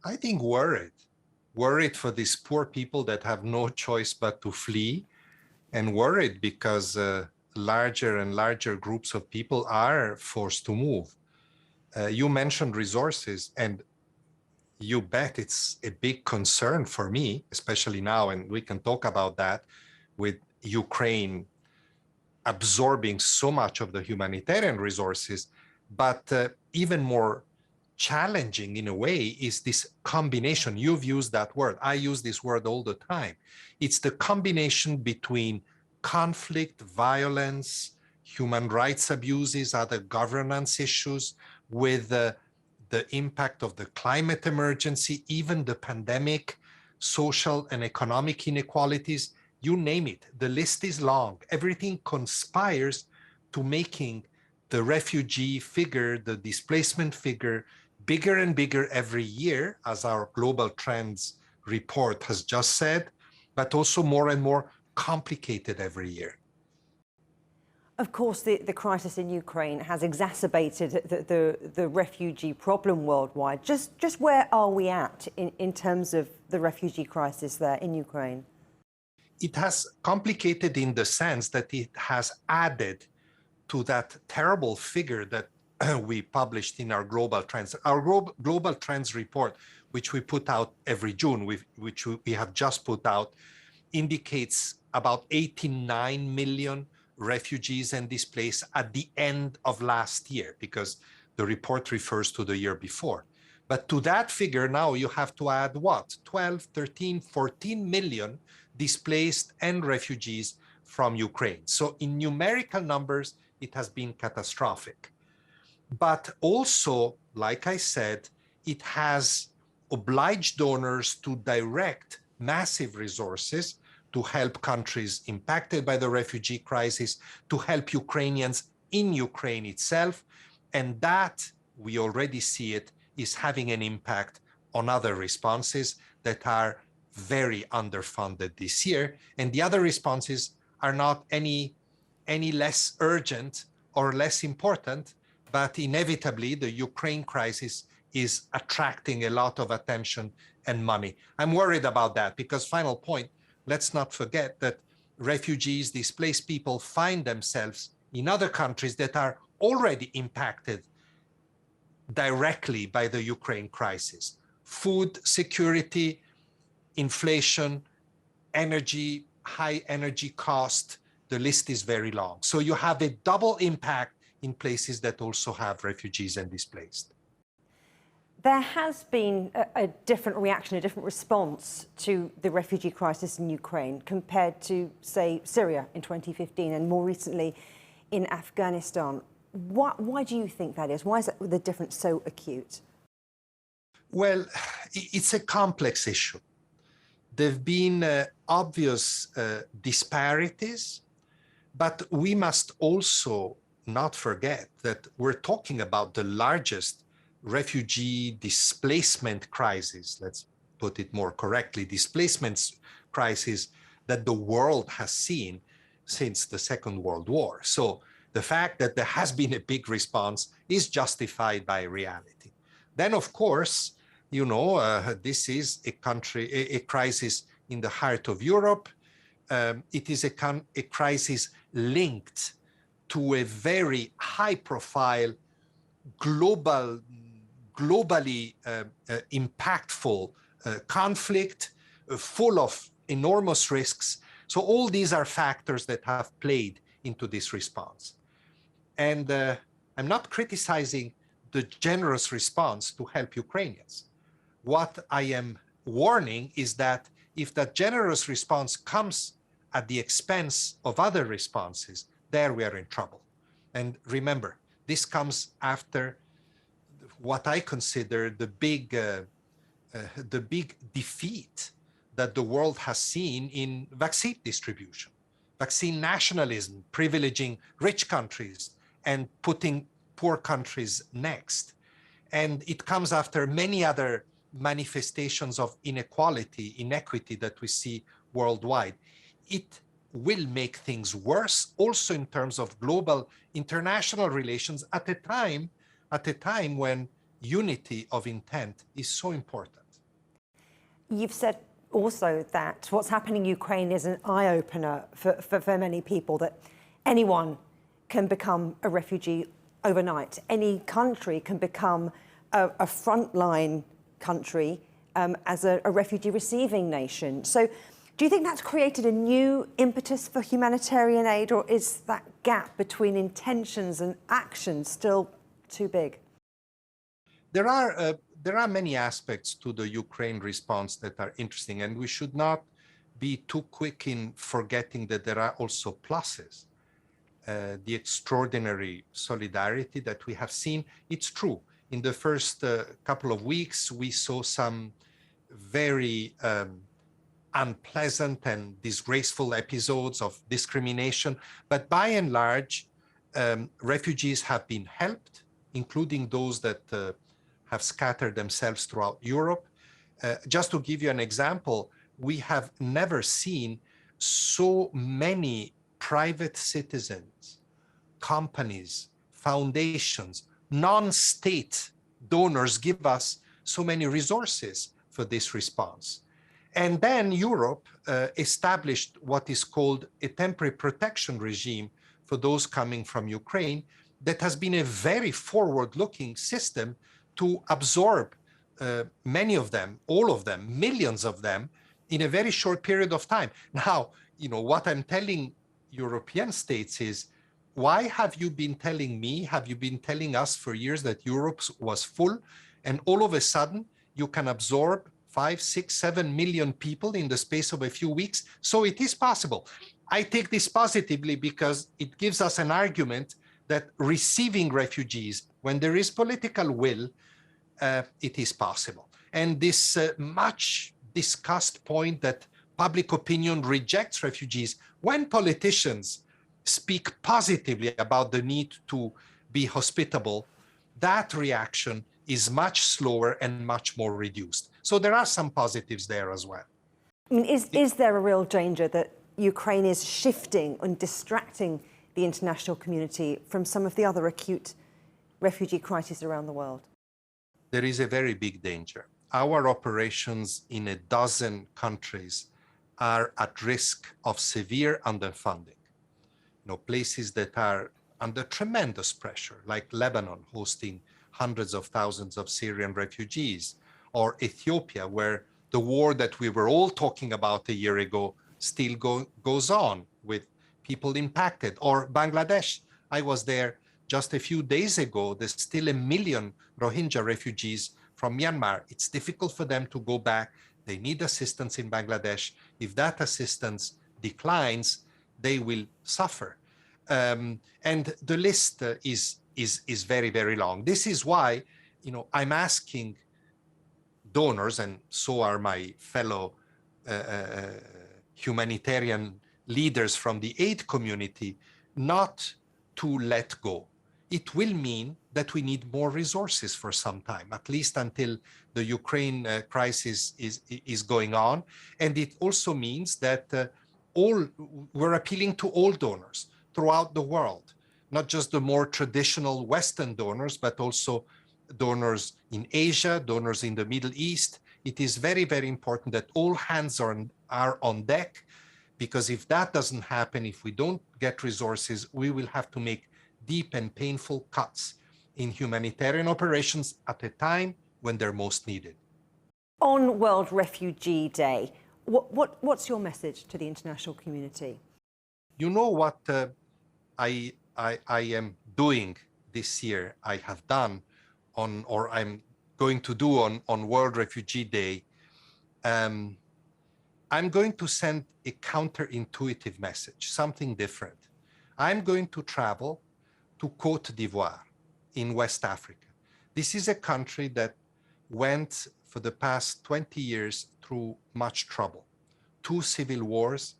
I think worried for these poor people that have no choice but to flee, and worried because larger and larger groups of people are forced to move. You mentioned resources, and you bet it's a big concern for me, especially now, and we can talk about that, with Ukraine absorbing so much of the humanitarian resources. But even more challenging in a way is this combination. You've used that word. I use this word all the time. It's the combination between conflict, violence, human rights abuses, other governance issues, with the impact of the climate emergency, even the pandemic, social and economic inequalities, you name it. The list is long. Everything conspires to making the refugee figure, the displacement figure, bigger and bigger every year, as our global trends report has just said, but also more and more complicated every year. Of course, the crisis in Ukraine has exacerbated the refugee problem worldwide. Just where are we at in terms of the refugee crisis there in Ukraine? It has complicated in the sense that it has added to that terrible figure that we published in our global trends. Our global trends report, which we put out every June, which we have just put out, indicates about 89 million refugees and displaced at the end of last year, because the report refers to the year before. But to that figure now you have to add what? 12, 13, 14 million displaced and refugees from Ukraine. So in numerical numbers, it has been catastrophic. But also, like I said, it has obliged donors to direct massive resources to help countries impacted by the refugee crisis, to help Ukrainians in Ukraine itself. And that, we already see it, is having an impact on other responses that are very underfunded this year. And the other responses are not any less urgent or less important, but inevitably the Ukraine crisis is attracting a lot of attention and money. I'm worried about that because, final point, let's not forget that refugees, displaced people find themselves in other countries that are already impacted directly by the Ukraine crisis. Food security, inflation, energy, high energy cost, the list is very long. So you have a double impact in places that also have refugees and displaced. There has been a different reaction, a different response to the refugee crisis in Ukraine compared to, say, Syria in 2015 and more recently in Afghanistan. Why do you think that is? Why is the difference so acute? Well, it's a complex issue. There have been obvious disparities, but we must also not forget that we're talking about the largest refugee displacement crisis, let's put it more correctly, displacement crisis that the world has seen since the Second World War. So the fact that there has been a big response is justified by reality. Then, of course, you know, this is a crisis in the heart of Europe. It is a crisis linked to a very high-profile, globally impactful conflict, full of enormous risks. So all these are factors that have played into this response. And I'm not criticizing the generous response to help Ukrainians. What I am warning is that if that generous response comes at the expense of other responses, there we are in trouble. And remember, this comes after what I consider the big defeat that the world has seen in vaccine distribution, vaccine nationalism, privileging rich countries and putting poor countries next. And it comes after many other manifestations of inequity that we see worldwide. It will make things worse also in terms of global international relations at a time when unity of intent is so important. You've said also that what's happening in Ukraine is an eye-opener for many people, that anyone can become a refugee overnight. Any country can become a frontline country as a refugee receiving nation. So do you think that's created a new impetus for humanitarian aid, or is that gap between intentions and actions still too big? There are many aspects to the Ukraine response that are interesting, and we should not be too quick in forgetting that there are also pluses. The extraordinary solidarity that we have seen, it's true. In the first couple of weeks, we saw some very unpleasant and disgraceful episodes of discrimination, but by and large, refugees have been helped, including those that have scattered themselves throughout Europe. Just to give you an example, we have never seen so many private citizens, companies, foundations, non-state donors give us so many resources for this response. And then Europe established what is called a temporary protection regime for those coming from Ukraine that has been a very forward-looking system to absorb many of them, all of them, millions of them in a very short period of time. Now, what I'm telling European states is, why have you been telling me, have you been telling us for years that Europe was full, and all of a sudden you can absorb 5, 6, 7 million people in the space of a few weeks? So it is possible. I take this positively because it gives us an argument that receiving refugees, when there is political will, it is possible. And this much discussed point that public opinion rejects refugees, when politicians speak positively about the need to be hospitable, that reaction is much slower and much more reduced. So there are some positives there as well. I mean, is there a real danger that Ukraine is shifting and distracting the international community from some of the other acute refugee crises around the world? There is a very big danger. Our operations in a dozen countries are at risk of severe underfunding. Places that are under tremendous pressure, like Lebanon, hosting hundreds of thousands of Syrian refugees, or Ethiopia, where the war that we were all talking about a year ago still goes on with people impacted, or Bangladesh. I was there just a few days ago. There's still 1 million Rohingya refugees from Myanmar. It's difficult for them to go back. They need assistance in Bangladesh. If that assistance declines, they will suffer. And the list is very, very long. This is why, I'm asking donors, and so are my fellow humanitarian leaders from the aid community, not to let go. It will mean that we need more resources for some time, at least until the Ukraine crisis is going on. And it also means that we're appealing to all donors throughout the world, not just the more traditional Western donors, but also donors in Asia, donors in the Middle East. It is very, very important that all hands are on deck, because if that doesn't happen, if we don't get resources, we will have to make deep and painful cuts in humanitarian operations at a time when they're most needed. On World Refugee Day, what's your message to the international community? You know what I am doing this year, I have done or I'm going to do on World Refugee Day? I'm going to send a counterintuitive message, something different. I'm going to travel to Côte d'Ivoire in West Africa. This is a country that went for the past 20 years through much trouble. 2 civil wars,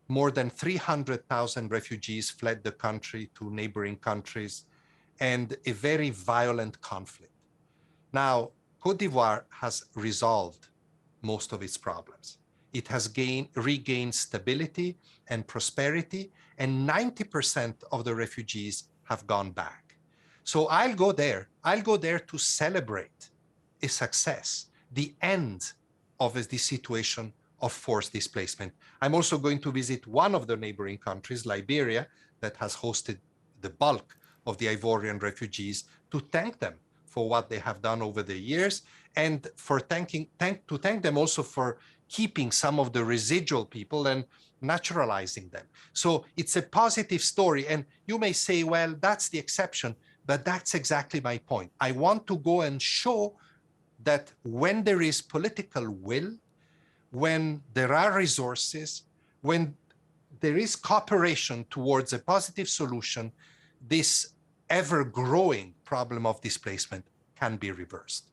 more than 300,000 refugees fled the country to neighboring countries, and a very violent conflict. Now, Côte d'Ivoire has resolved most of its problems. It has regained stability and prosperity, and 90% of the refugees have gone back. So I'll go there to celebrate a success, the end of the situation of forced displacement. I'm also going to visit one of the neighboring countries, Liberia, that has hosted the bulk of the Ivorian refugees, to thank them for what they have done over the years, and for to thank them also for keeping some of the residual people and naturalizing them. So it's a positive story. And you may say, well, that's the exception, but that's exactly my point. I want to go and show that when there is political will, when there are resources, when there is cooperation towards a positive solution, this ever-growing problem of displacement can be reversed.